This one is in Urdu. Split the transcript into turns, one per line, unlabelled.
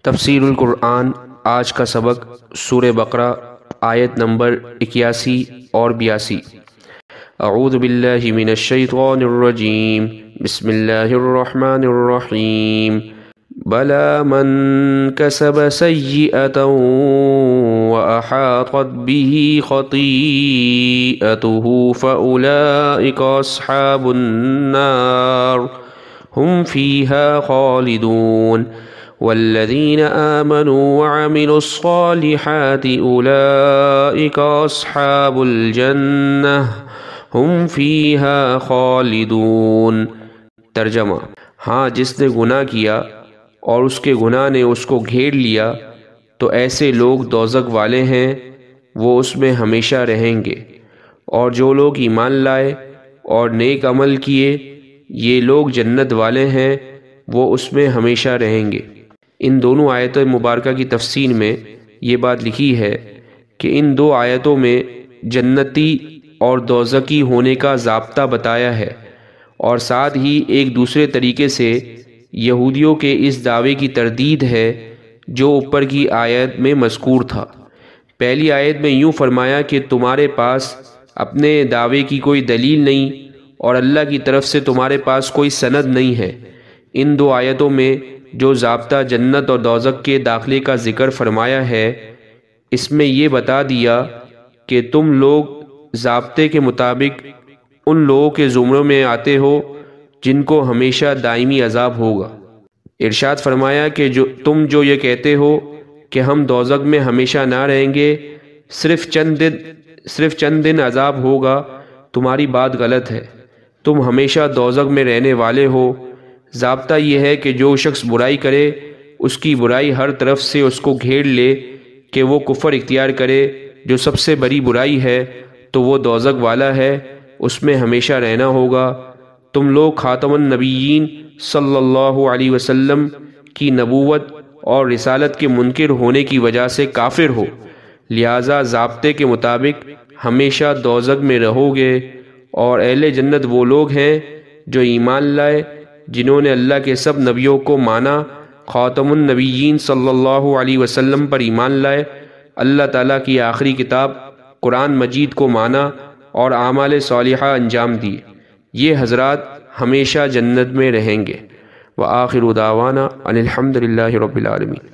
تفسیر القرآن آج کا سبق سورہ بقرہ آیت نمبر 81 اور 82۔ اعوذ باللہ من الشیطان الرجیم، بسم اللہ الرحمن الرحیم۔ بلا من کسب سیئۃ وأحاطت به خطیئته فأولئک اصحاب النار هم فیہا خالدون۔ والذین آمنوا وعملوا الصالحات أولئک اصحاب الجنہ ہم فیہا خالدون۔ ترجمہ: ہاں، جس نے گناہ کیا اور اس کے گناہ نے اس کو گھیر لیا تو ایسے لوگ دوزخ والے ہیں، وہ اس میں ہمیشہ رہیں گے، اور جو لوگ ایمان لائے اور نیک عمل کیے یہ لوگ جنت والے ہیں، وہ اس میں ہمیشہ رہیں گے۔ ان دونوں آیتوں مبارکہ کی تفسیر میں یہ بات لکھی ہے کہ ان دو آیتوں میں جنتی اور دوزخی ہونے کا ضابطہ بتایا ہے، اور ساتھ ہی ایک دوسرے طریقے سے یہودیوں کے اس دعوے کی تردید ہے جو اوپر کی آیت میں مذکور تھا۔ پہلی آیت میں یوں فرمایا کہ تمہارے پاس اپنے دعوے کی کوئی دلیل نہیں اور اللہ کی طرف سے تمہارے پاس کوئی سند نہیں ہے۔ ان دو آیتوں میں جو ضابطہ جنت اور دوزخ کے داخلے کا ذکر فرمایا ہے، اس میں یہ بتا دیا کہ تم لوگ ضابطے کے مطابق ان لوگوں کے زمروں میں آتے ہو جن کو ہمیشہ دائمی عذاب ہوگا۔ ارشاد فرمایا کہ تم جو یہ کہتے ہو کہ ہم دوزخ میں ہمیشہ نہ رہیں گے، صرف چند دن عذاب ہوگا، تمہاری بات غلط ہے، تم ہمیشہ دوزخ میں رہنے والے ہو۔ ضابطہ یہ ہے کہ جو شخص برائی کرے اس کی برائی ہر طرف سے اس کو گھیر لے کہ وہ کفر اختیار کرے جو سب سے بڑی برائی ہے، تو وہ دوزخ والا ہے، اس میں ہمیشہ رہنا ہوگا۔ تم لوگ خاتم النبیین صلی اللہ علیہ وسلم کی نبوت اور رسالت کے منکر ہونے کی وجہ سے کافر ہو، لہٰذا ضابطے کے مطابق ہمیشہ دوزخ میں رہو گے، اور اہل جنت وہ لوگ ہیں جو ایمان لائے، جنہوں نے اللہ کے سب نبیوں کو مانا، خاتم النبیین صلی اللہ علیہ وسلم پر ایمان لائے، اللہ تعالیٰ کی آخری کتاب قرآن مجید کو مانا اور اعمال صالحہ انجام دیے، یہ حضرات ہمیشہ جنت میں رہیں گے۔ وآخر دعوانا ان الحمد للہ رب العالمین۔